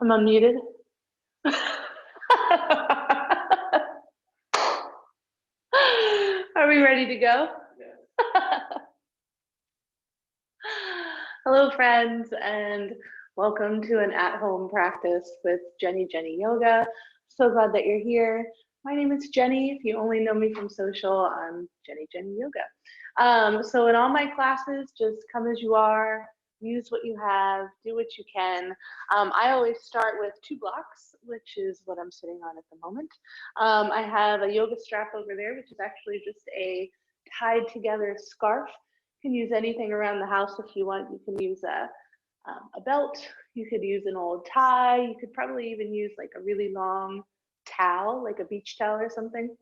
I'm unmuted. Are we ready to go? Yeah. Hello, friends, and welcome to an at-home practice with Jenny Yoga. So glad that you're here. My name is Jenny. If you only know me from social, I'm Jenny Yoga. So in all my classes, just come as you are. Use what you have, do what you can. I always start with 2 blocks, which is what I'm sitting on at the moment. I have a yoga strap over there, which is actually just a tied together scarf. You can use anything around the house if you want. You can use a belt, you could use an old tie, you could probably even use like a really long towel, like a beach towel or something.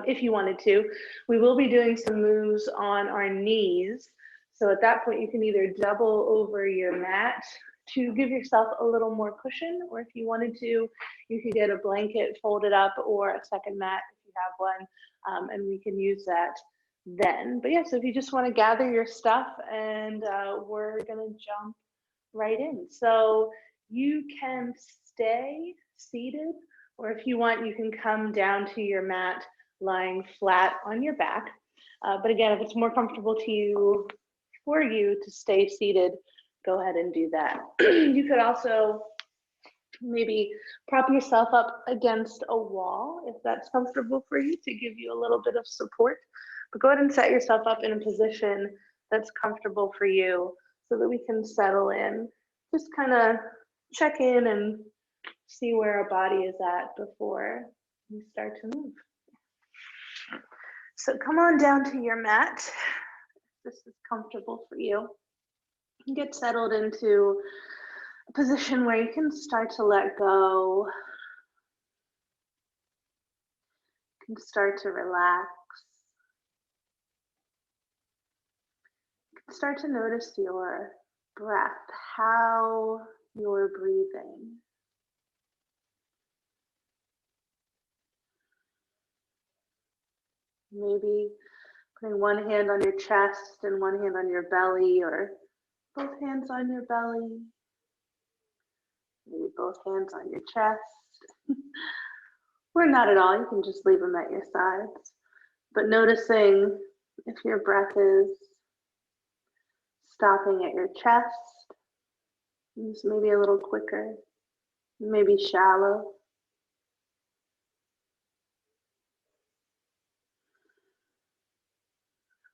If you wanted to. We will be doing some moves on our knees. So at that point, you can either double over your mat to give yourself a little more cushion, or if you wanted to, you could get a blanket, fold it up, or a second mat if you have one, and we can use that then. But yeah, so if you just want to gather your stuff, and we're gonna jump right in. So you can stay seated, or if you want, you can come down to your mat lying flat on your back. But again, if it's more comfortable for you to stay seated, go ahead and do that. You could also maybe prop yourself up against a wall if that's comfortable for you, to give you a little bit of support. But go ahead and set yourself up in a position that's comfortable for you so that we can settle in. Just kind of check in and see where our body is at before we start to move. So come on down to your mat. This is comfortable for you. Get settled into a position where you can start to let go. You can start to relax. You can start to notice your breath, how you're breathing. Maybe putting one hand on your chest and one hand on your belly, or both hands on your belly. Maybe both hands on your chest. Or not at all, you can just leave them at your sides. But noticing if your breath is stopping at your chest, just maybe a little quicker, maybe shallow.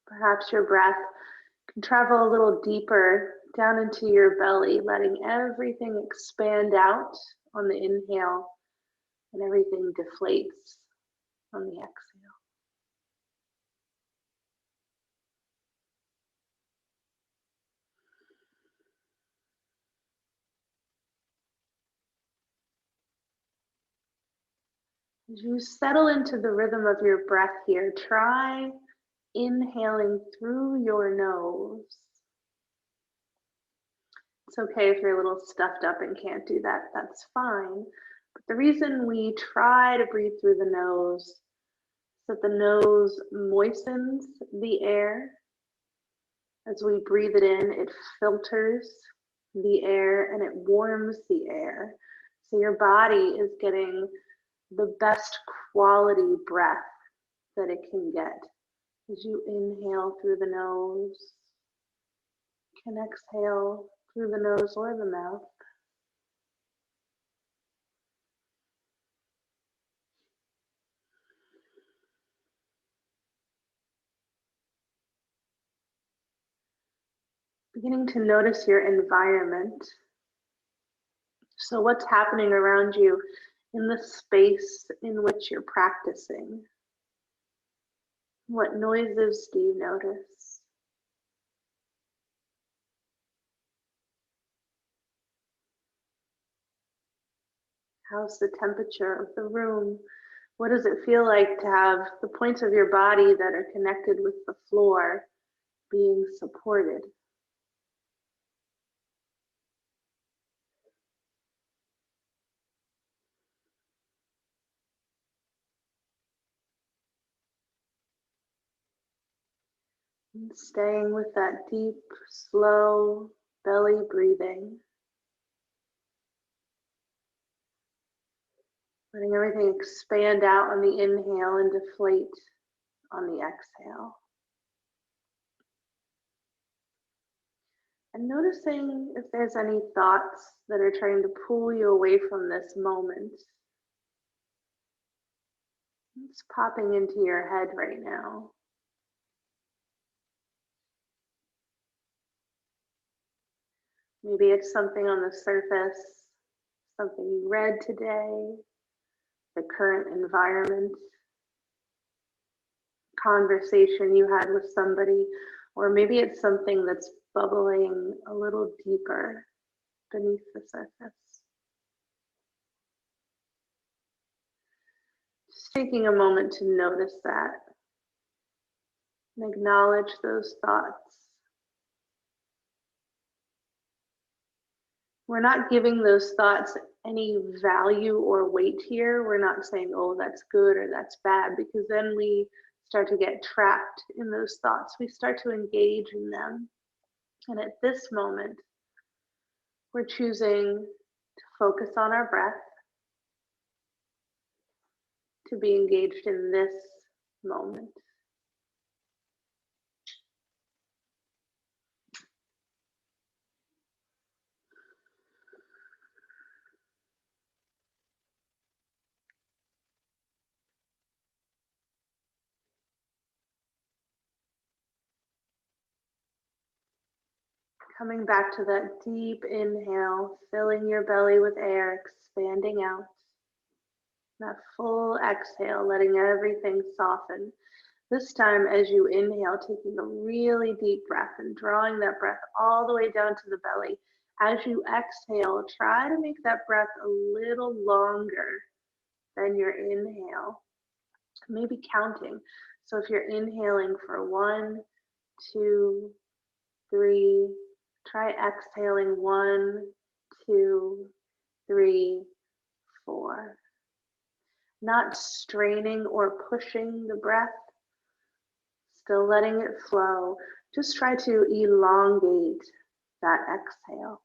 Perhaps your breath can travel a little deeper down into your belly, letting everything expand out on the inhale and everything deflates on the exhale. As you settle into the rhythm of your breath here, try inhaling through your nose. It's okay if you're a little stuffed up and can't do that, that's fine. But the reason we try to breathe through the nose is that the nose moistens the air. As we breathe it in, it filters the air and it warms the air. So your body is getting the best quality breath that it can get. As you inhale through the nose, you can exhale through the nose or the mouth. Beginning to notice your environment. So what's happening around you in the space in which you're practicing? What noises do you notice? How's the temperature of the room? What does it feel like to have the points of your body that are connected with the floor being supported? And staying with that deep, slow belly breathing. Letting everything expand out on the inhale and deflate on the exhale. And noticing if there's any thoughts that are trying to pull you away from this moment. It's popping into your head right now. Maybe it's something on the surface, something you read today, the current environment, conversation you had with somebody, or maybe it's something that's bubbling a little deeper beneath the surface. Just taking a moment to notice that and acknowledge those thoughts. We're not giving those thoughts any value or weight here. We're not saying, oh, that's good or that's bad, because then we start to get trapped in those thoughts. We start to engage in them. And at this moment, we're choosing to focus on our breath, to be engaged in this moment. Coming back to that deep inhale, filling your belly with air, expanding out. That full exhale, letting everything soften. This time, as you inhale, taking a really deep breath and drawing that breath all the way down to the belly. As you exhale, try to make that breath a little longer than your inhale. Maybe counting. So if you're inhaling for 1, 2, 3, try exhaling 1, 2, 3, 4. Not straining or pushing the breath, still letting it flow. Just try to elongate that exhale.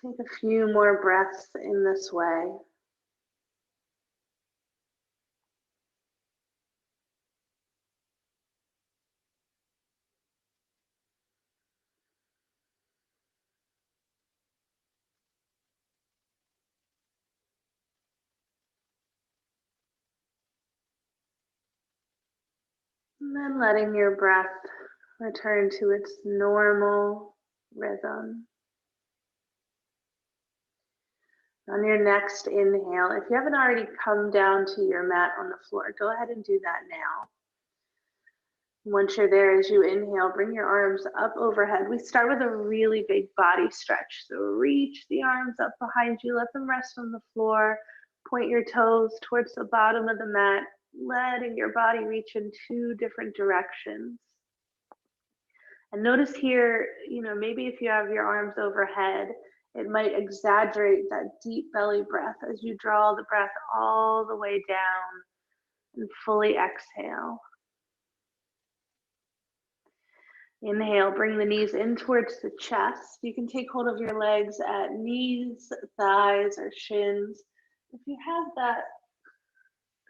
Let's take a few more breaths in this way. And then letting your breath return to its normal rhythm. On your next inhale, if you haven't already come down to your mat on the floor, go ahead and do that now. Once you're there, as you inhale, bring your arms up overhead. We start with a really big body stretch. So reach the arms up behind you, let them rest on the floor. Point your toes towards the bottom of the mat, letting your body reach in 2 different directions. And notice here, maybe if you have your arms overhead, it might exaggerate that deep belly breath as you draw the breath all the way down and fully exhale. Inhale, bring the knees in towards the chest. You can take hold of your legs at knees, thighs, or shins. If you have that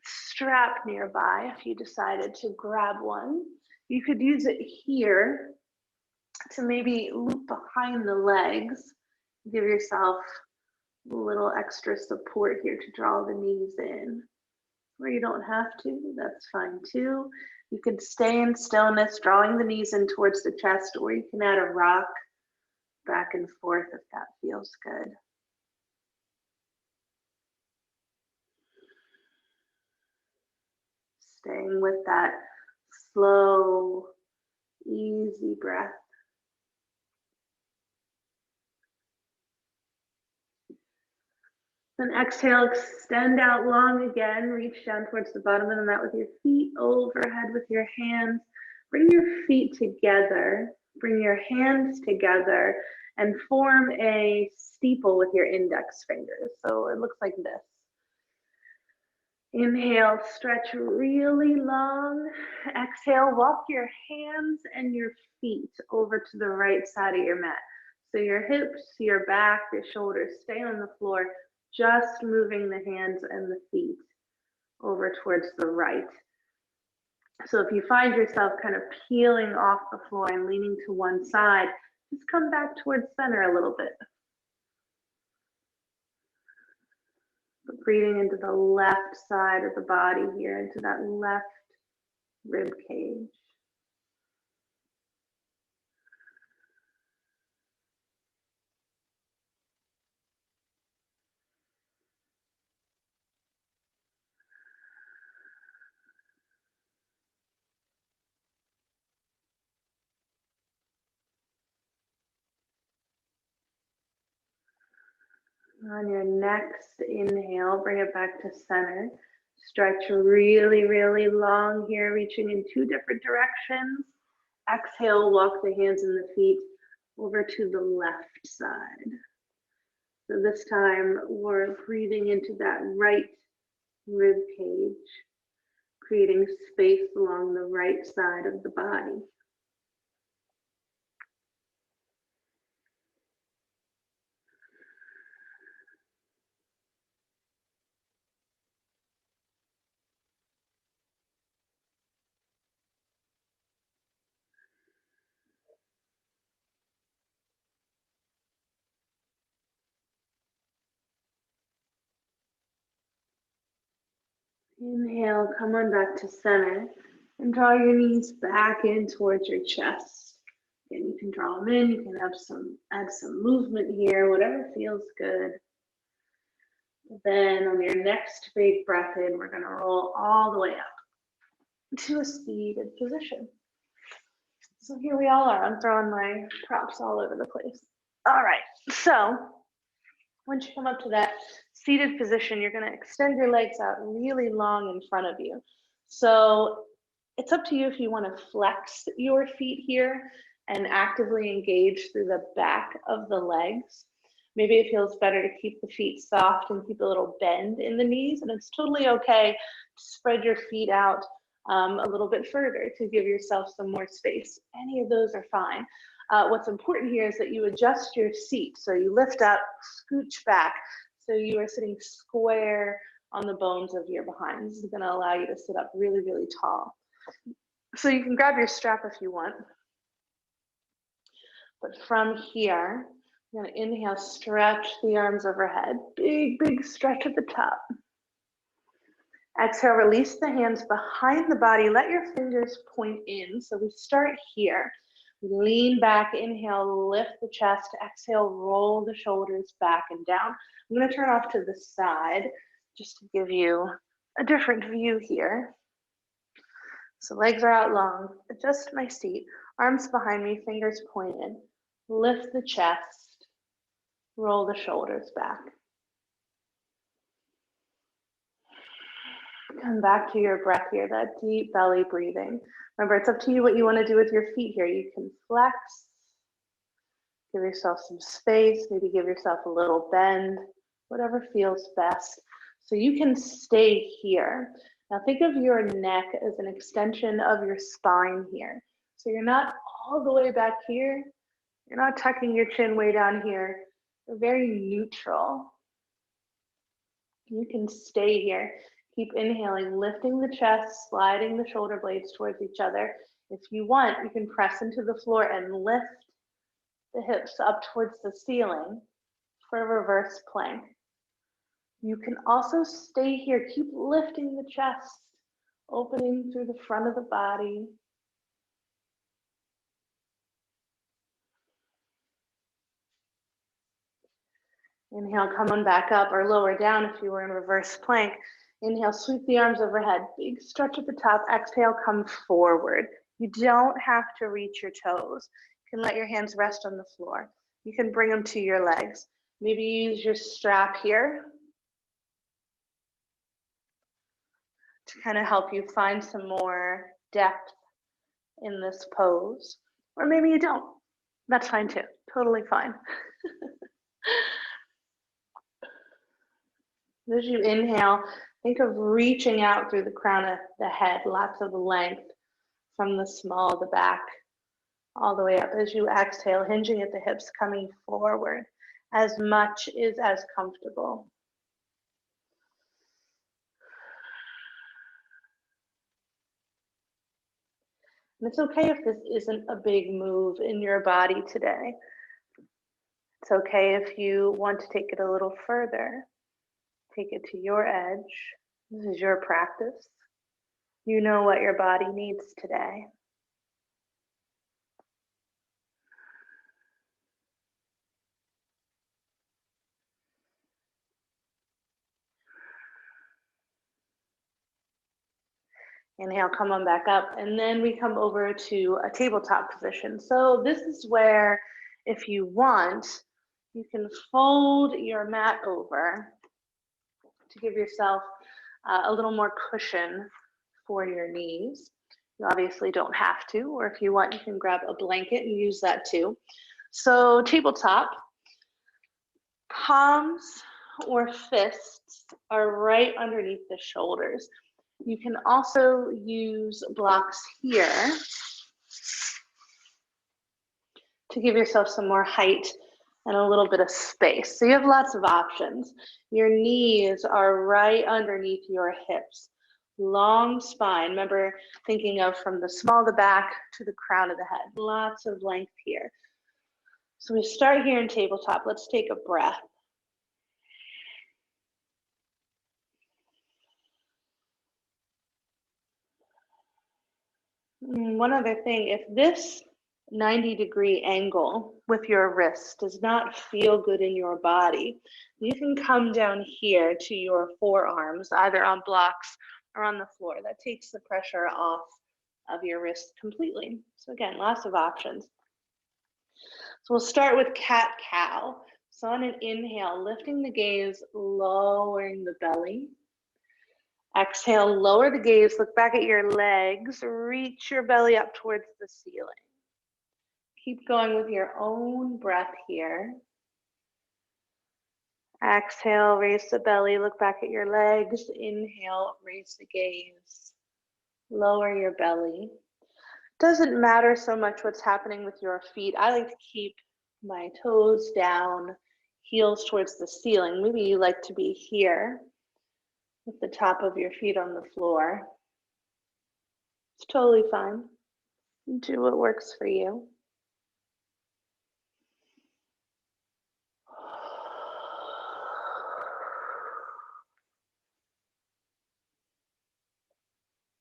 strap nearby, if you decided to grab one, you could use it here to maybe loop behind the legs. Give yourself a little extra support here to draw the knees in. Or you don't have to, that's fine too. You can stay in stillness, drawing the knees in towards the chest, or you can add a rock back and forth if that feels good. Staying with that slow, easy breath. Then exhale, extend out long again, reach down towards the bottom of the mat with your feet overhead with your hands. Bring your feet together, bring your hands together, and form a steeple with your index fingers. So it looks like this. Inhale, stretch really long. Exhale, walk your hands and your feet over to the right side of your mat. So your hips, your back, your shoulders stay on the floor, just moving the hands and the feet over towards the right. So if you find yourself kind of peeling off the floor and leaning to one side, just come back towards center a little bit. Breathing into the left side of the body here, into that left rib cage. On your next inhale, bring it back to center. Stretch really, really long here, reaching in two different directions. Exhale, walk the hands and the feet over to the left side. So this time we're breathing into that right rib cage, creating space along the right side of the body. Inhale, come on back to center and draw your knees back in towards your chest. Again, you can draw them in, you can add some movement here, whatever feels good. Then on your next big breath in, we're going to roll all the way up to a seated position. So here we all are. I'm throwing my props all over the place. All right, so once you come up to that seated position, you're going to extend your legs out really long in front of you. So it's up to you if you want to flex your feet here and actively engage through the back of the legs. Maybe it feels better to keep the feet soft and keep a little bend in the knees, and it's totally okay to spread your feet out a little bit further to give yourself some more space. Any of those are fine. What's important here is that you adjust your seat. So you lift up, scooch back. So you are sitting square on the bones of your behind. This is going to allow you to sit up really, really tall. So you can grab your strap if you want. But from here, you're going to inhale, stretch the arms overhead. Big, big stretch at the top. Exhale, release the hands behind the body. Let your fingers point in. So we start here. Lean back, inhale, lift the chest. Exhale, roll the shoulders back and down. I'm going to turn off to the side just to give you a different view here. So legs are out long. Adjust my seat. Arms behind me, fingers pointed. Lift the chest. Roll the shoulders back. Come back to your breath here, that deep belly breathing. Remember, it's up to you what you want to do with your feet here. You can flex, give yourself some space, maybe give yourself a little bend, whatever feels best. So you can stay here. Now think of your neck as an extension of your spine here. So you're not all the way back here. You're not tucking your chin way down here. You're very neutral. You can stay here. Keep inhaling, lifting the chest, sliding the shoulder blades towards each other. If you want, you can press into the floor and lift the hips up towards the ceiling for a reverse plank. You can also stay here. Keep lifting the chest, opening through the front of the body. Inhale, come on back up or lower down if you were in reverse plank. Inhale, sweep the arms overhead. Big stretch at the top. Exhale, come forward. You don't have to reach your toes. You can let your hands rest on the floor. You can bring them to your legs. Maybe use your strap here to kind of help you find some more depth in this pose, or maybe you don't. That's fine too, totally fine. As you inhale, think of reaching out through the crown of the head, lots of length from the small of the back all the way up. As you exhale, hinging at the hips, coming forward. As much is as comfortable. And it's okay if this isn't a big move in your body today. It's okay if you want to take it a little further. Take it to your edge. This is your practice. You know what your body needs today. Inhale, come on back up, and then we come over to a tabletop position. So this is where, if you want, you can fold your mat over to give yourself a little more cushion for your knees. You obviously don't have to, or if you want, you can grab a blanket and use that too. So tabletop, palms or fists are right underneath the shoulders. You can also use blocks here to give yourself some more height and a little bit of space. So you have lots of options. Your knees are right underneath your hips. Long spine. Remember thinking of from the small of the back to the crown of the head. Lots of length here. So we start here in tabletop. Let's take a breath. One other thing, if this 90-degree angle with your wrist does not feel good in your body, you can come down here to your forearms, either on blocks or on the floor. That takes the pressure off of your wrist completely. So again, lots of options. So we'll start with cat-cow. So on an inhale, lifting the gaze, lowering the belly. Exhale, lower the gaze, look back at your legs, reach your belly up towards the ceiling. Keep going with your own breath here. Exhale, raise the belly, look back at your legs. Inhale, raise the gaze, lower your belly. Doesn't matter so much what's happening with your feet. I like to keep my toes down, heels towards the ceiling. Maybe you like to be here with the top of your feet on the floor. It's totally fine. Do what works for you.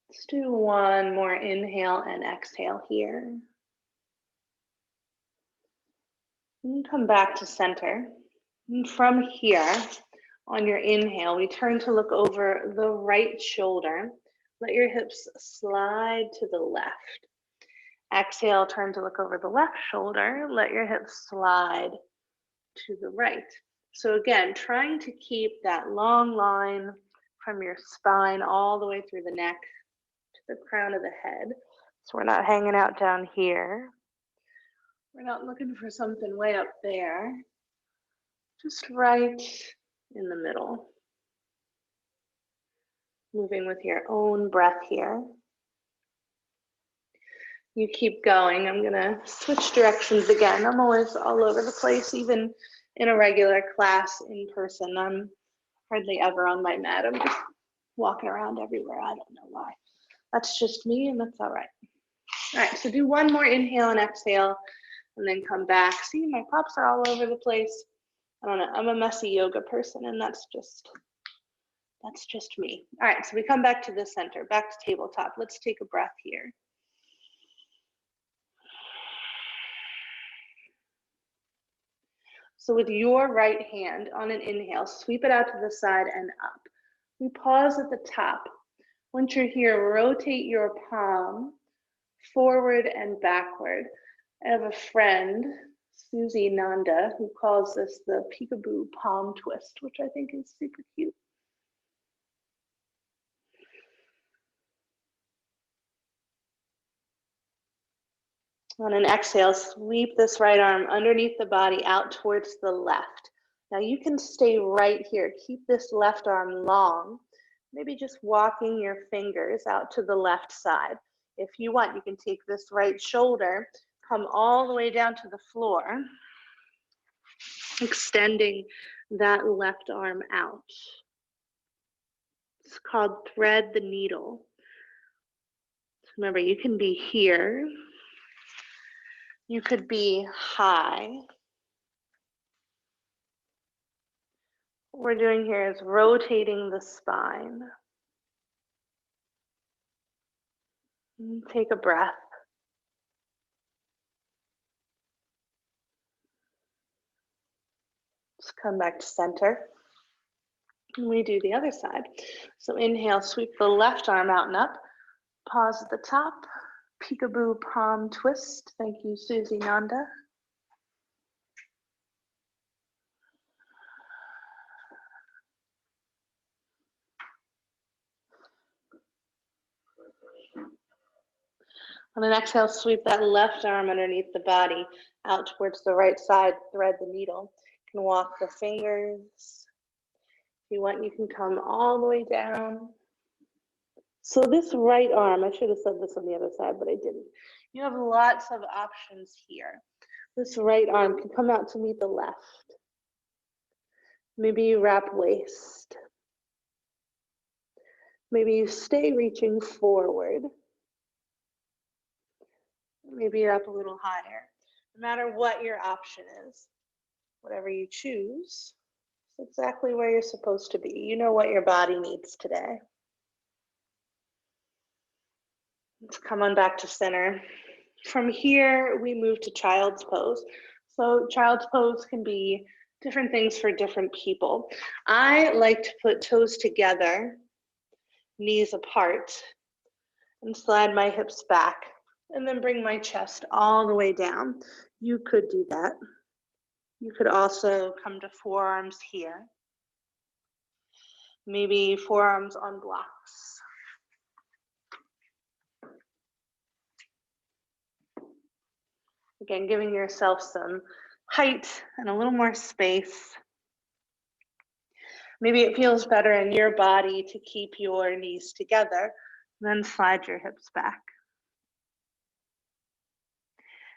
Let's do one more inhale and exhale here. And come back to center. And from here, on your inhale, we turn to look over the right shoulder. Let your hips slide to the left. Exhale, turn to look over the left shoulder. Let your hips slide to the right. So again, trying to keep that long line from your spine all the way through the neck to the crown of the head. So we're not hanging out down here. We're not looking for something way up there. Just right in the middle. Moving with your own breath here. You keep going. I'm gonna switch directions again. I'm always all over the place, even in a regular class in person. I'm hardly ever on my mat. I'm just walking around everywhere. I don't know why. That's just me, and that's all right. All right, so do one more inhale and exhale, and then come back. See, my props are all over the place. I don't know. I'm a messy yoga person, and that's just me. All right, so we come back to the center, back to tabletop. Let's take a breath here. So with your right hand on an inhale, sweep it out to the side and up. We pause at the top. Once you're here, rotate your palm forward and backward. I have a friend, Susie Nanda, who calls this the peekaboo palm twist, which I think is super cute. On an exhale, sweep this right arm underneath the body out towards the left. Now you can stay right here. Keep this left arm long. Maybe just walking your fingers out to the left side. If you want, you can take this right shoulder, come all the way down to the floor, extending that left arm out. It's called thread the needle. Remember, you can be here. You could be high. What we're doing here is rotating the spine. Take a breath. Just come back to center. And we do the other side. So inhale, sweep the left arm out and up. Pause at the top. Peekaboo palm twist. Thank you, Susie Nanda. On an exhale, sweep that left arm underneath the body out towards the right side, thread the needle. You can walk the fingers. If you want, you can come all the way down. So this right arm, I should have said this on the other side, but I didn't. You have lots of options here. This right arm can come out to meet the left. Maybe you wrap waist. Maybe you stay reaching forward. Maybe you're up a little higher. No matter what your option is, whatever you choose, it's exactly where you're supposed to be. You know what your body needs today. Let's come on back to center. From here, we move to child's pose. So child's pose can be different things for different people. I like to put toes together, knees apart, and slide my hips back, and then bring my chest all the way down. You could do that. You could also come to forearms here. Maybe forearms on blocks. Again, giving yourself some height and a little more space. Maybe it feels better in your body to keep your knees together, then slide your hips back.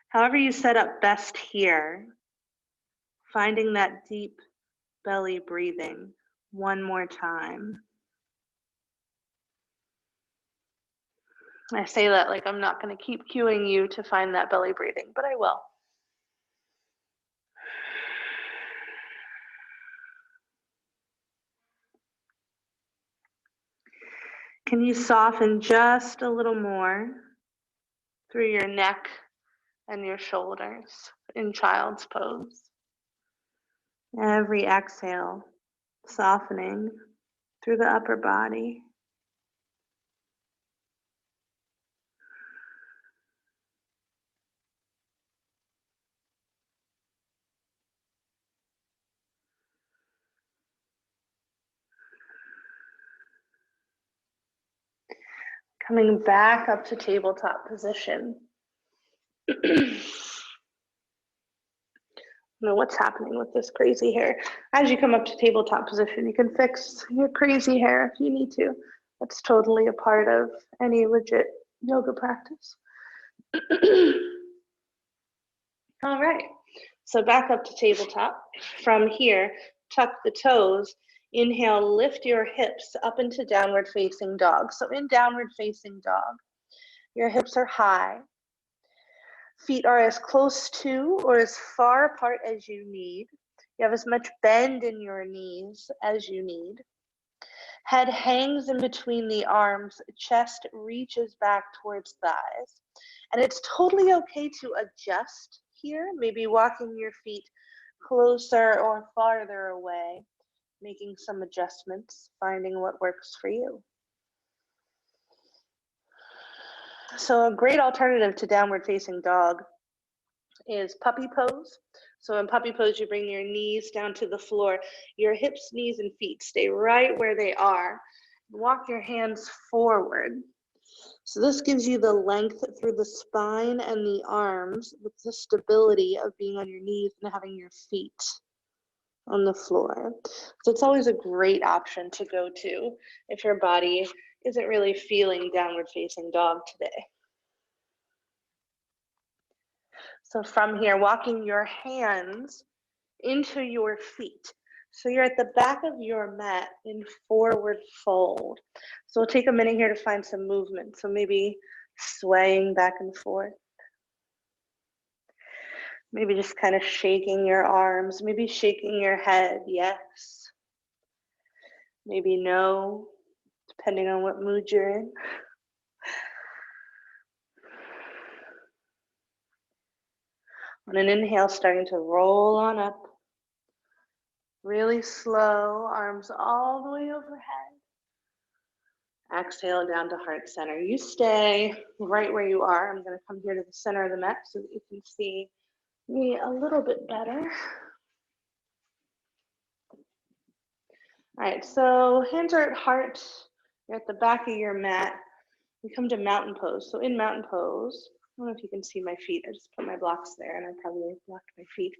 However you set up best here, finding that deep belly breathing one more time. I say that like I'm not going to keep cueing you to find that belly breathing, but I will. Can you soften just a little more through your neck and your shoulders in child's pose? Every exhale, softening through the upper body. Coming back up to tabletop position. I don't know what's happening with this crazy hair. As you come up to tabletop position, you can fix your crazy hair if you need to. That's totally a part of any legit yoga practice. All right, so back up to tabletop. From here, tuck the toes. Inhale, lift your hips up into downward facing dog. So in downward facing dog, your hips are high. Feet are as close to or as far apart as you need. You have as much bend in your knees as you need. Head hangs in between the arms, chest reaches back towards thighs. And it's totally okay to adjust here, maybe walking your feet closer or farther away, making some adjustments, finding what works for you. So a great alternative to downward facing dog is puppy pose. So in puppy pose, you bring your knees down to the floor. Your hips, knees, and feet stay right where they are. Walk your hands forward. So this gives you the length through the spine and the arms with the stability of being on your knees and having your feet on the floor. So it's always a great option to go to if your body isn't really feeling downward facing dog today. So from here, walking your hands into your feet. So you're at the back of your mat in forward fold. So we'll take a minute here to find some movement. So maybe swaying back and forth. Maybe just kind of shaking your arms, maybe shaking your head, yes. Maybe no, depending on what mood you're in. On an inhale, starting to roll on up. Really slow, arms all the way overhead. Exhale down to heart center. You stay right where you are. I'm going to come here to the center of the mat so that you can see me a little bit better. All right, so hands are at heart. You're at the back of your mat. We come to mountain pose. So in mountain pose, I don't know if you can see my feet. I just put my blocks there and I probably blocked my feet.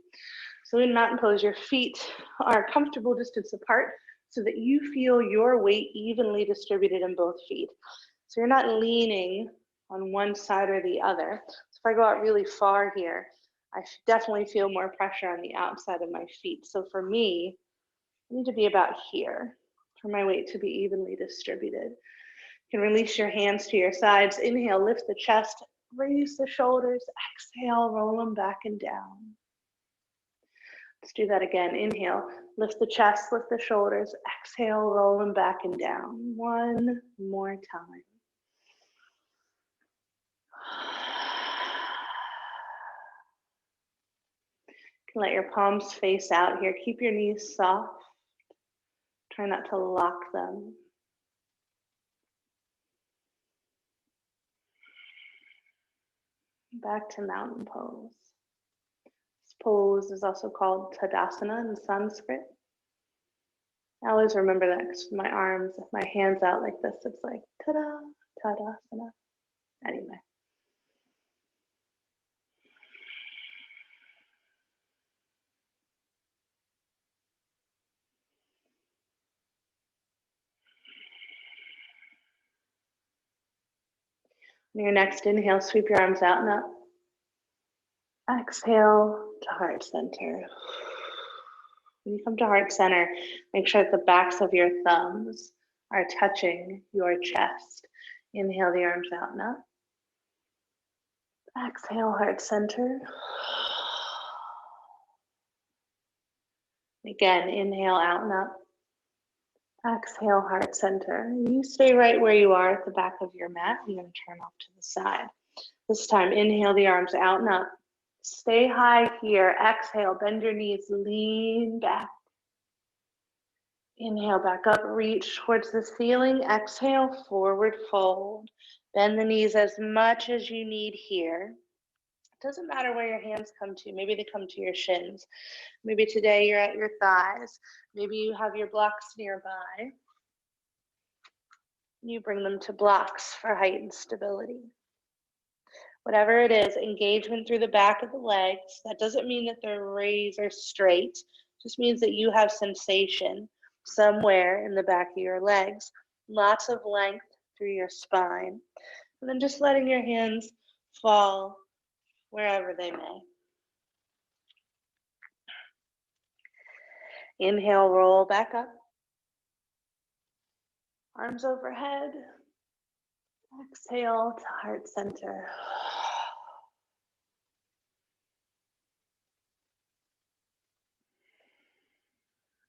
So in mountain pose, your feet are a comfortable distance apart so that you feel your weight evenly distributed in both feet. So you're not leaning on one side or the other. So if I go out really far here, I definitely feel more pressure on the outside of my feet. So for me, I need to be about here for my weight to be evenly distributed. You can release your hands to your sides. Inhale, lift the chest, raise the shoulders. Exhale, roll them back and down. Let's do that again. Inhale, lift the chest, lift the shoulders. Exhale, roll them back and down. One more time. You can let your palms face out here. Keep your knees soft. Try not to lock them. Back to mountain pose. This pose is also called Tadasana in Sanskrit. I always remember that because my arms, my hands out like this, it's like ta-da, Tadasana. Anyway. On your next inhale, sweep your arms out and up. Exhale to heart center. When you come to heart center, make sure that the backs of your thumbs are touching your chest. Inhale the arms out and up. Exhale, heart center. Again, inhale out and up. Exhale, heart center. You stay right where you are at the back of your mat. I'm going to turn off to the side. This time, inhale the arms out and up. Stay high here. Exhale, bend your knees, lean back. Inhale back up, reach towards the ceiling. Exhale, forward fold. Bend the knees as much as you need here. It doesn't matter where your hands come to. Maybe they come to your shins. Maybe today you're at your thighs. Maybe you have your blocks nearby. You bring them to blocks for heightened stability. Whatever it is, engagement through the back of the legs. That doesn't mean that they're razor straight. It just means that you have sensation somewhere in the back of your legs. Lots of length through your spine. And then just letting your hands fall wherever they may. Inhale, roll back up. Arms overhead. Exhale to heart center.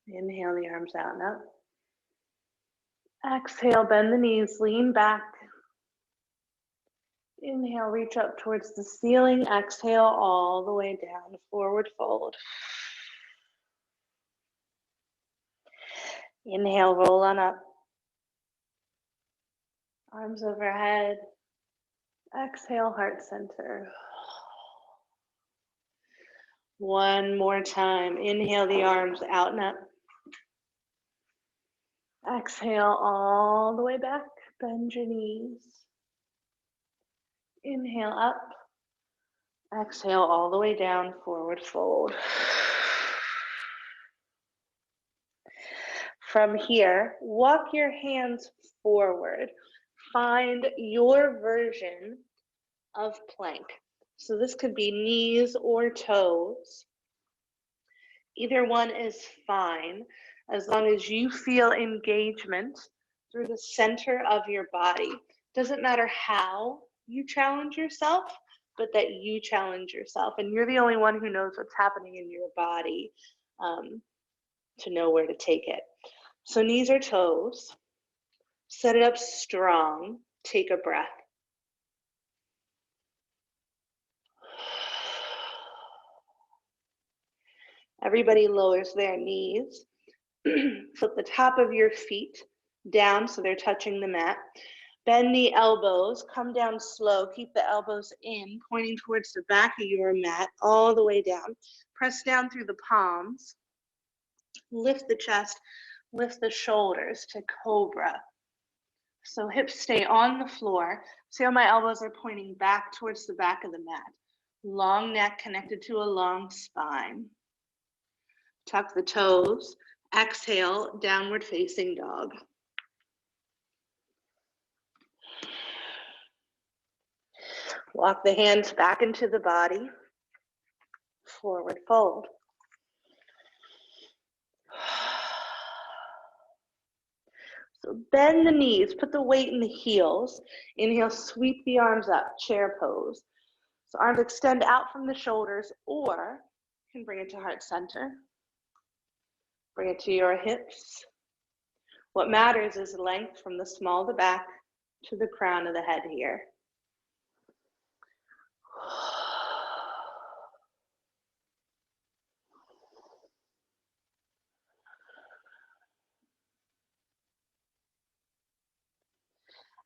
Inhale the arms out and up. Exhale, bend the knees, lean back. Inhale, reach up towards the ceiling. Exhale all the way down, forward fold. Inhale, roll on up. Arms overhead. Exhale, heart center. One more time. Inhale the arms out and up. Exhale all the way back. Bend your knees. Inhale up. Exhale all the way down, forward fold. From here, walk your hands forward. Find your version of plank. So this could be knees or toes. Either one is fine, as long as you feel engagement through the center of your body. Doesn't matter how you challenge yourself, but that you challenge yourself. And you're the only one who knows what's happening in your body to know where to take it. So knees or toes. Set it up strong. Take a breath. Everybody lowers their knees. Flip the top of your feet down so they're touching the mat. Bend the elbows, come down slow, keep the elbows in, pointing towards the back of your mat, all the way down. Press down through the palms. Lift the chest, lift the shoulders to cobra. So hips stay on the floor. See how my elbows are pointing back towards the back of the mat. Long neck connected to a long spine. Tuck the toes. Exhale, downward facing dog. Walk the hands back into the body. Forward fold. So bend the knees, put the weight in the heels. Inhale, sweep the arms up, chair pose. So arms extend out from the shoulders, or you can bring it to heart center. Bring it to your hips. What matters is length from the small of the back to the crown of the head here.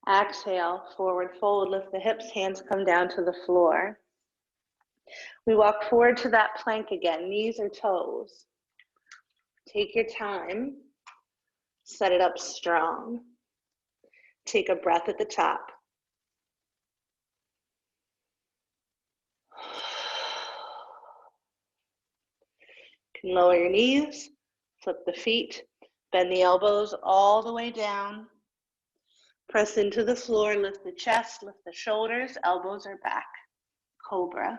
Exhale, forward fold, lift the hips, hands come down to the floor. We walk forward to that plank again, knees or toes. Take your time, set it up strong. Take a breath at the top. You can lower your knees, flip the feet, bend the elbows all the way down. Press into the floor, lift the chest, lift the shoulders, elbows are back. Cobra.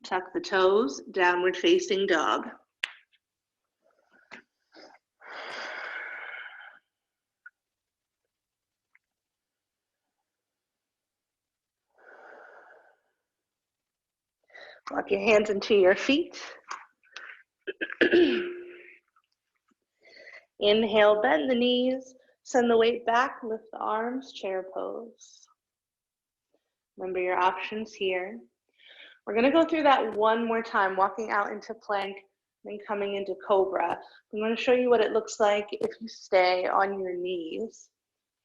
Tuck the toes, downward facing dog. Walk your hands into your feet. Inhale, bend the knees, send the weight back, lift the arms, chair pose. Remember your options here. We're going to go through that one more time, walking out into plank, then coming into cobra. I'm going to show you what it looks like if you stay on your knees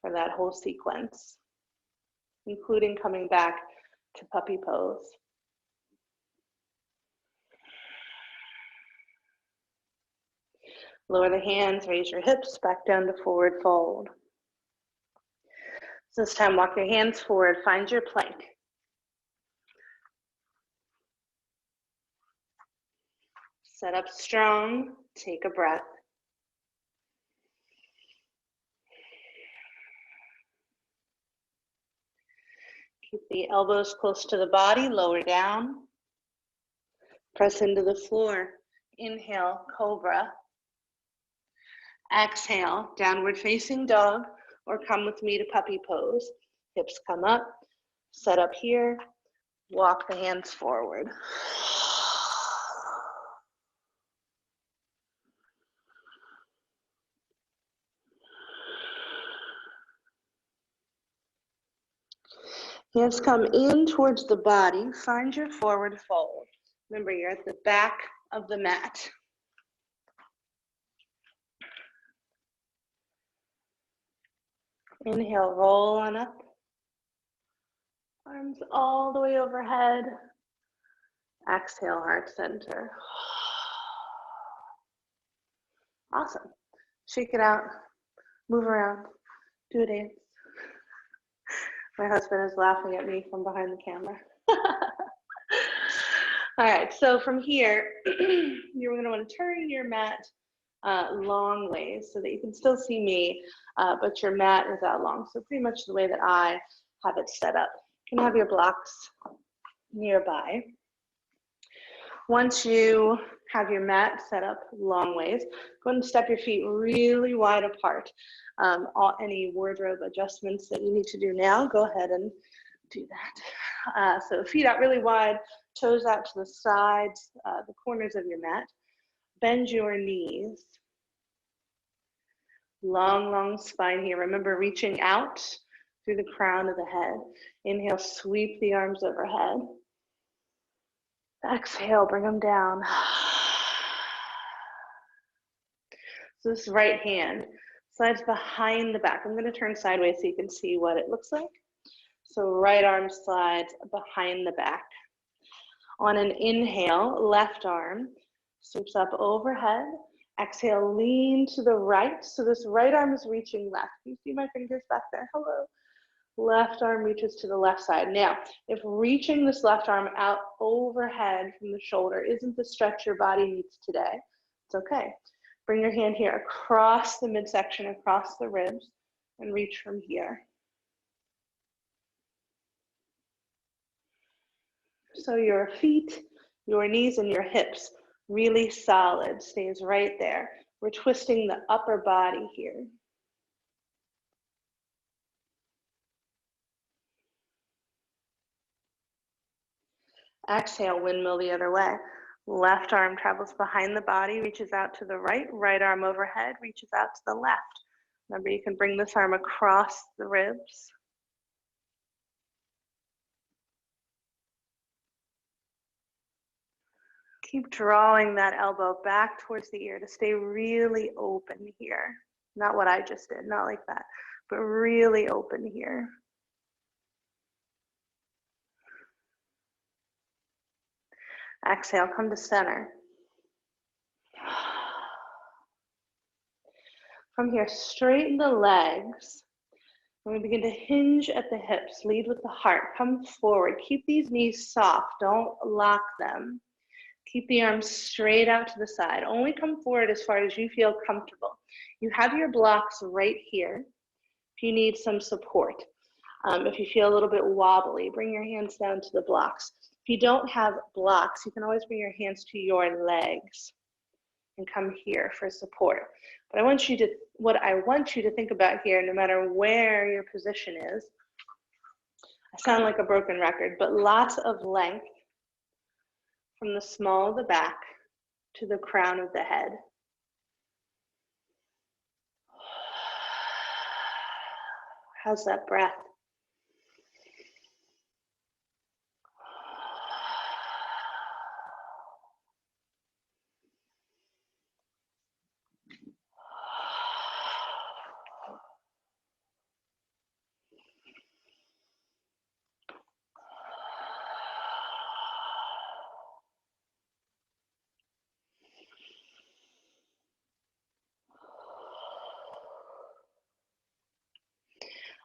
for that whole sequence, including coming back to puppy pose. Lower the hands, raise your hips, back down to forward fold. So this time, walk your hands forward, find your plank. Set up strong, take a breath. Keep the elbows close to the body, lower down. Press into the floor. Inhale, cobra. Exhale, downward facing dog, or come with me to puppy pose. Hips come up, set up here, walk the hands forward. Hands come in towards the body, find your forward fold. Remember, you're at the back of the mat. Inhale, roll on up. Arms all the way overhead. Exhale, heart center. Awesome. Shake it out. Move around. Do a dance. My husband is laughing at me from behind the camera. All right, so from here, you're going to want to turn your mat long ways so that you can still see me, but your mat is out long. So pretty much the way that I have it set up. You can have your blocks nearby. Once you have your mat set up long ways, go ahead and step your feet really wide apart. Any wardrobe adjustments that you need to do now, go ahead and do that. So feet out really wide, toes out to the sides, the corners of your mat. Bend your knees. Long, long spine here. Remember reaching out through the crown of the head. Inhale, sweep the arms overhead. Exhale, bring them down. So this right hand slides behind the back. I'm going to turn sideways so you can see what it looks like. So right arm slides behind the back. On an inhale, left arm sweeps up overhead. Exhale, lean to the right. So this right arm is reaching left. You see my fingers back there? Hello. Left arm reaches to the left side. Now, if reaching this left arm out overhead from the shoulder isn't the stretch your body needs today, it's okay. Bring your hand here across the midsection, across the ribs, and reach from here. So your feet, your knees, and your hips really solid, stays right there. We're twisting the upper body here. Exhale, windmill the other way. Left arm travels behind the body, reaches out to the right. Right arm overhead, reaches out to the left. Remember, you can bring this arm across the ribs. Keep drawing that elbow back towards the ear to stay really open here. Not what I just did, not like that, but really open here. Exhale, come to center. From here, straighten the legs. We're going to begin to hinge at the hips, lead with the heart. Come forward. Keep these knees soft. Don't lock them. Keep the arms straight out to the side. Only come forward as far as you feel comfortable. You have your blocks right here if you need some support. If you feel a little bit wobbly, bring your hands down to the blocks. If you don't have blocks, you can always bring your hands to your legs and come here for support. But what I want you to think about here, no matter where your position is, I sound like a broken record, but lots of length from the small of the back to the crown of the head. How's that breath?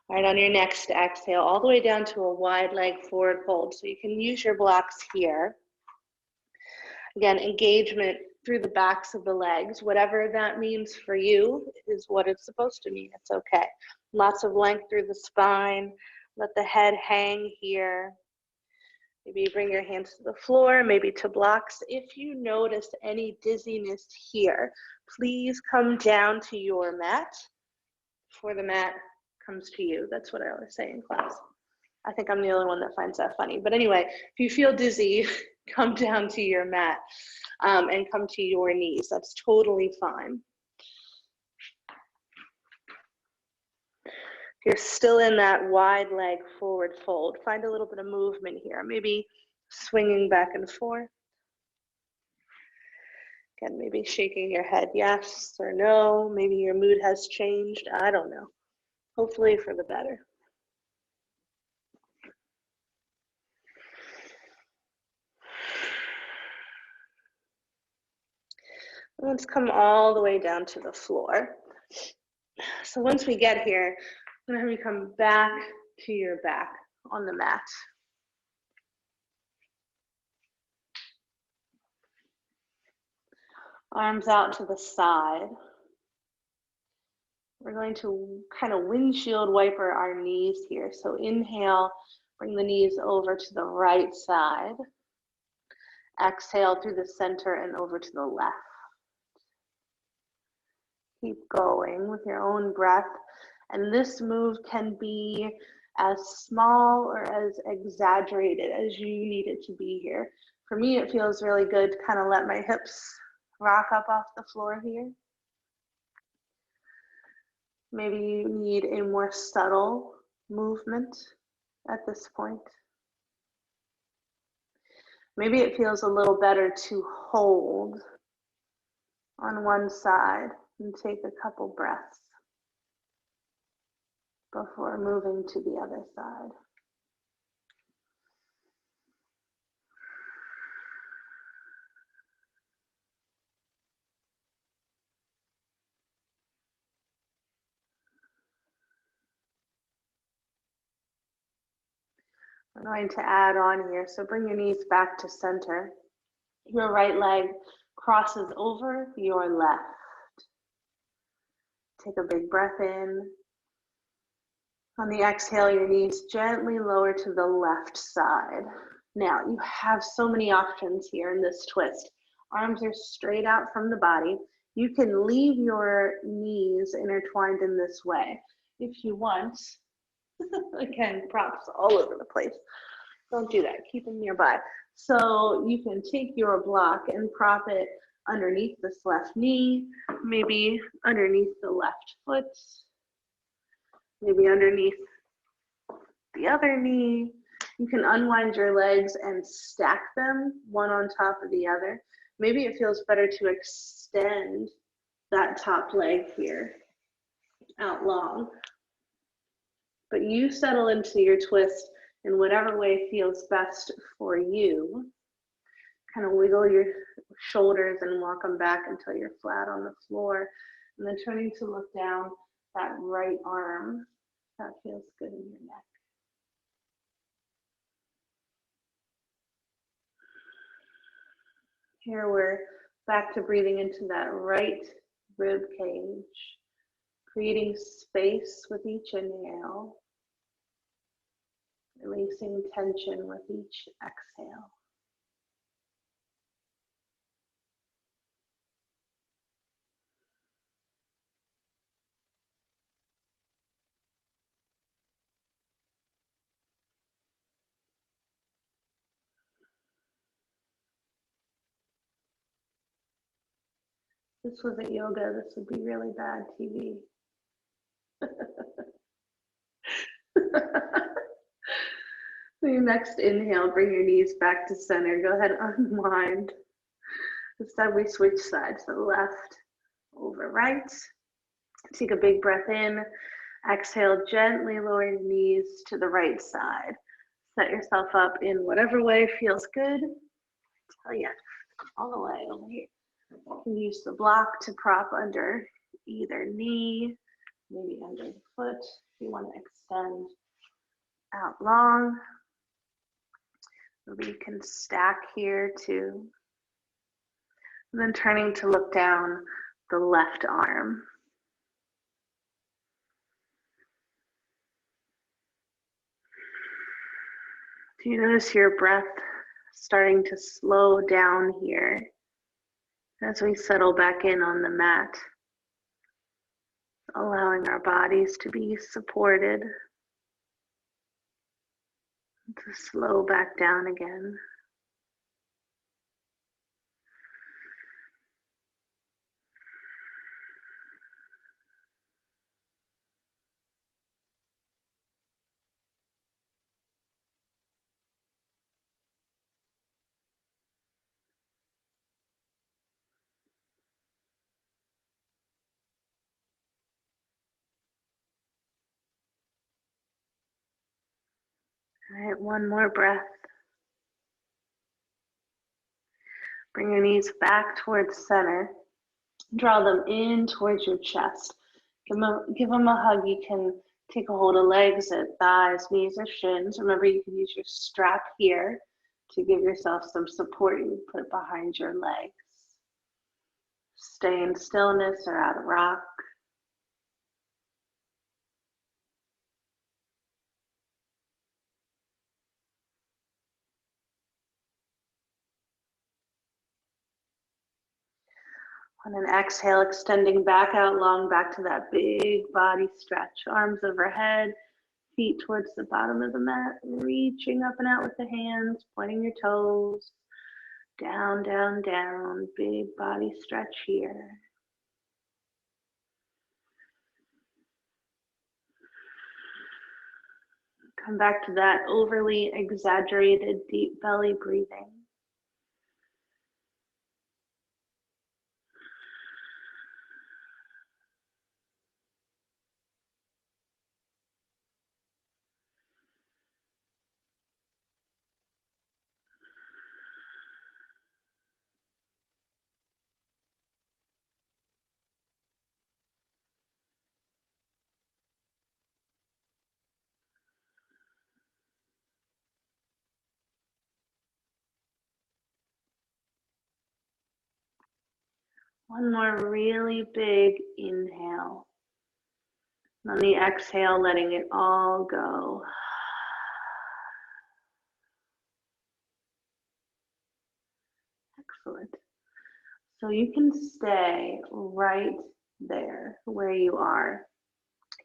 All right, on your next exhale, all the way down to a wide leg forward fold. So you can use your blocks here. Again, engagement through the backs of the legs. Whatever that means for you is what it's supposed to mean. It's okay. Lots of length through the spine. Let the head hang here. Maybe you bring your hands to the floor, maybe to blocks. If you notice any dizziness here, please come down to your mat before the mat comes to you. That's what I always say in class. I think I'm the only one that finds that funny. But anyway, if you feel dizzy, come down to your mat and come to your knees. That's totally fine. If you're still in that wide leg forward fold, find a little bit of movement here. Maybe swinging back and forth. Again, maybe shaking your head yes or no. Maybe your mood has changed. I don't know. Hopefully for the better. Let's come all the way down to the floor. So once we get here, I'm going to have you come back to your back on the mat. Arms out to the side. We're going to kind of windshield wiper our knees here. So inhale, bring the knees over to the right side. Exhale through the center and over to the left. Keep going with your own breath. And this move can be as small or as exaggerated as you need it to be here. For me, it feels really good to kind of let my hips rock up off the floor here. Maybe you need a more subtle movement at this point. Maybe it feels a little better to hold on one side and take a couple breaths before moving to the other side. I'm going to add on here, so bring your knees back to center. Your right leg crosses over your left. Take a big breath in. On the exhale, your knees gently lower to the left side. Now, you have so many options here in this twist. Arms are straight out from the body. You can leave your knees intertwined in this way. If you want, again, props all over the place. Don't do that, keep them nearby. So you can take your block and prop it underneath this left knee, maybe underneath the left foot, maybe underneath the other knee. You can unwind your legs and stack them one on top of the other. Maybe it feels better to extend that top leg here out long. But you settle into your twist in whatever way feels best for you. Kind of wiggle your shoulders and walk them back until you're flat on the floor. And then turning to look down that right arm. That feels good in your neck. Here we're back to breathing into that right rib cage, creating space with each inhale, releasing tension with each exhale. This wasn't yoga, this would be really bad TV. So your next inhale, bring your knees back to center. Go ahead, unwind. This time we switch sides, so left over right. Take a big breath in. Exhale, gently lower your knees to the right side. Set yourself up in whatever way feels good. I tell you, all the way over here. You can use the block to prop under either knee, maybe under the foot if you want to extend out long. Maybe you can stack here too. And then turning to look down the left arm. Do you notice your breath starting to slow down here as we settle back in on the mat, allowing our bodies to be supported, to slow back down again. All right, one more breath. Bring your knees back towards center. Draw them in towards your chest. Give them a hug. You can Take a hold of legs at thighs, knees, or shins. Remember, you can use your strap here to give yourself some support you put behind your legs. Stay in stillness or at a rock. On an exhale, extending back out long, back to that big body stretch. Arms overhead, feet towards the bottom of the mat, reaching up and out with the hands, pointing your toes. Down, down, down, big body stretch here. Come back to that overly exaggerated deep belly breathing. One more really big inhale. And on the exhale, letting it all go. Excellent. So you can stay right there where you are.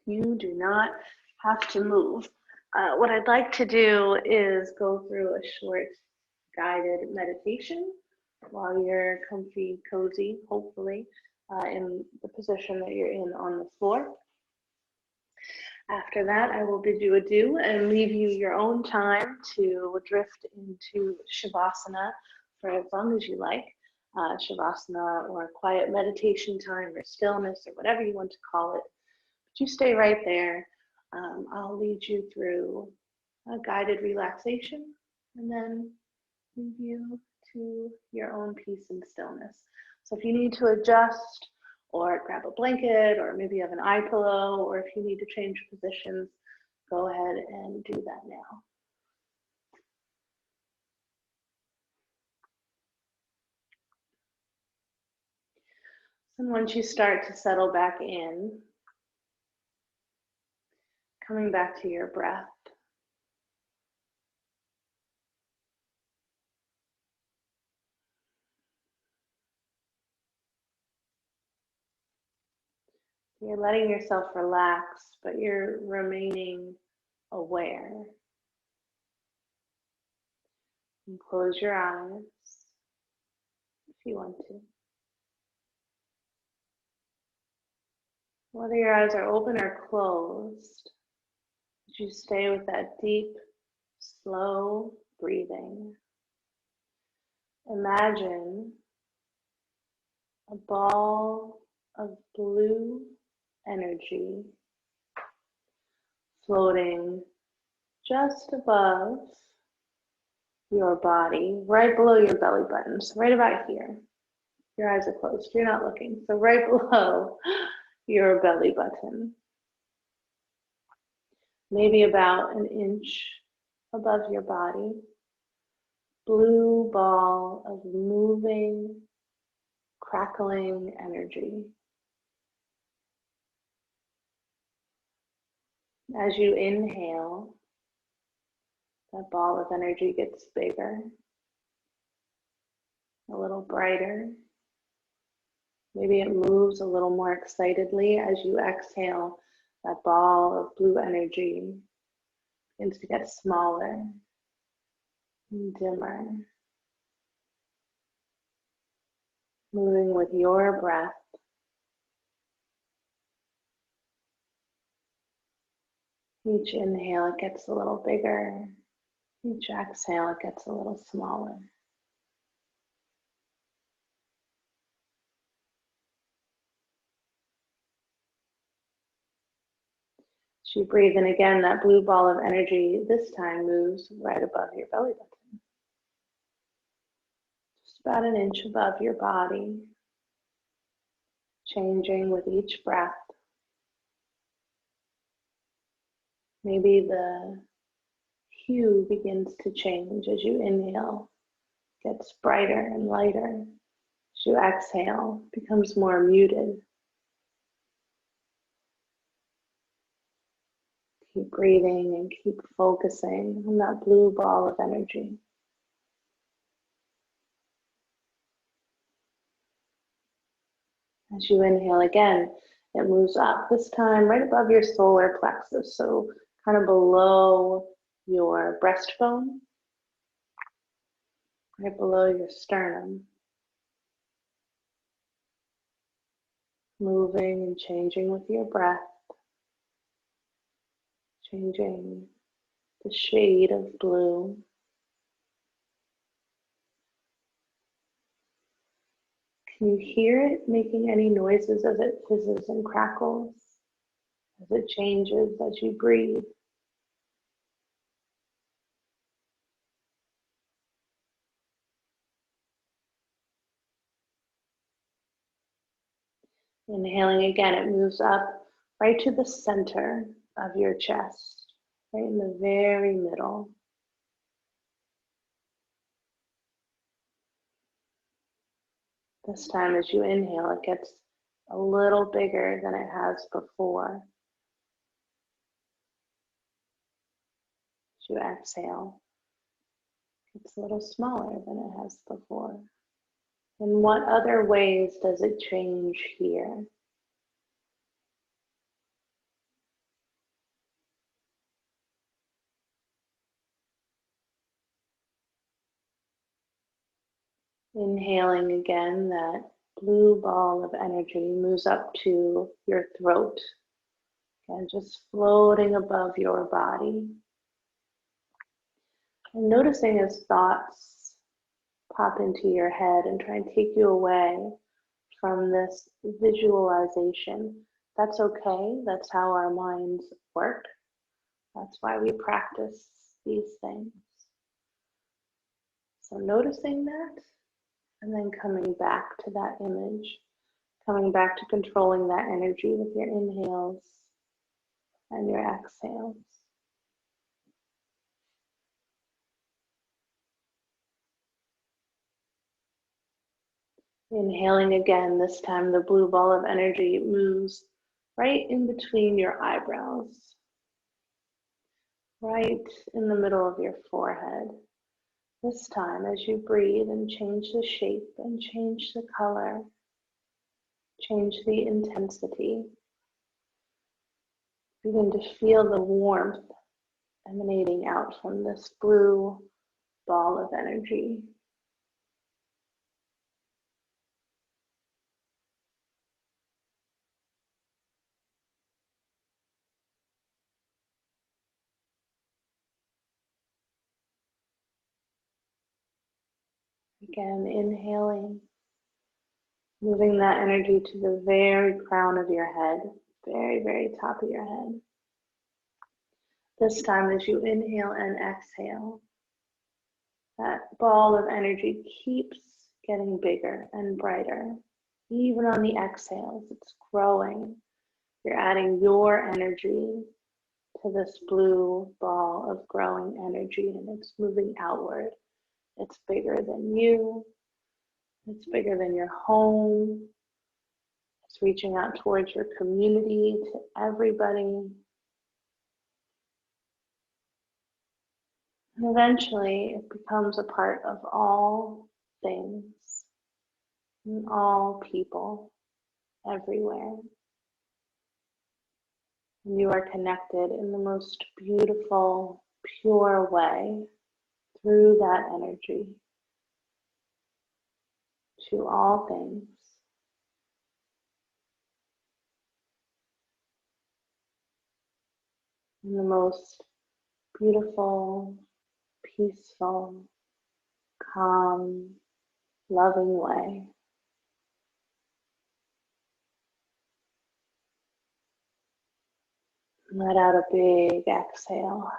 You do not have to move. What I'd like to do is go through a short guided meditation while you're comfy, cozy, hopefully, in the position that you're in on the floor. After that, I will bid you adieu and leave you your own time to drift into Shavasana for as long as you like. Shavasana or quiet meditation time or stillness or whatever you want to call it. But you stay right there. I'll lead you through a guided relaxation and then leave you to your own peace and stillness. So if you need to adjust or grab a blanket, or maybe you have an eye pillow, or if you need to change positions, go ahead and do that now. And once you start to settle back in, coming back to your breath, you're letting yourself relax, but you're remaining aware. And close your eyes if you want to. Whether your eyes are open or closed, you stay with that deep, slow breathing. Imagine a ball of blue energy floating just above your body, right below your belly button, so right about here. Your eyes are closed, you're not looking, so right below your belly button. Maybe about an inch above your body. Blue ball of moving, crackling energy. As you inhale, that ball of energy gets bigger, a little brighter. Maybe it moves a little more excitedly as you exhale. That ball of blue energy begins to get smaller and dimmer, moving with your breath. Each inhale, it gets a little bigger. Each exhale, it gets a little smaller. As you breathe in again, that blue ball of energy this time moves right above your belly button. Just about an inch above your body, changing with each breath. Maybe the hue begins to change as you inhale, gets brighter and lighter. As you exhale, becomes more muted. Keep breathing and keep focusing on that blue ball of energy. As you inhale again, it moves up, this time right above your solar plexus, so kind of below your breastbone, right below your sternum. Moving and changing with your breath, changing the shade of blue. Can you hear it making any noises as it fizzes and crackles, as it changes as you breathe? Inhaling again, it moves up right to the center of your chest, right in the very middle. This time as you inhale, it gets a little bigger than it has before. As you exhale, it's a little smaller than it has before. In what other ways does it change here? Inhaling again, that blue ball of energy moves up to your throat and just floating above your body. And noticing as thoughts pop into your head and try and take you away from this visualization. That's okay. That's how our minds work. That's why we practice these things. So noticing that, and then coming back to that image, coming back to controlling that energy with your inhales and your exhales. Inhaling again, this time the blue ball of energy moves right in between your eyebrows, right in the middle of your forehead. This time, as you breathe and change the shape and change the color, change the intensity, begin to feel the warmth emanating out from this blue ball of energy. Again, inhaling, moving that energy to the very crown of your head, very, very top of your head. This time, as you inhale and exhale, that ball of energy keeps getting bigger and brighter. Even on the exhales, it's growing. You're adding your energy to this blue ball of growing energy, and it's moving outward. It's bigger than you. It's bigger than your home. It's reaching out towards your community, to everybody. And eventually it becomes a part of all things and all people everywhere. And you are connected in the most beautiful, pure way through that energy to all things. In the most beautiful, peaceful, calm, loving way. Let out a big exhale.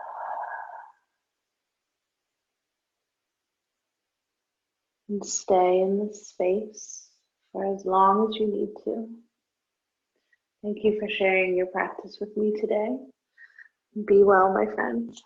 And stay in this space for as long as you need to. Thank you for sharing your practice with me today. Be well, my friends.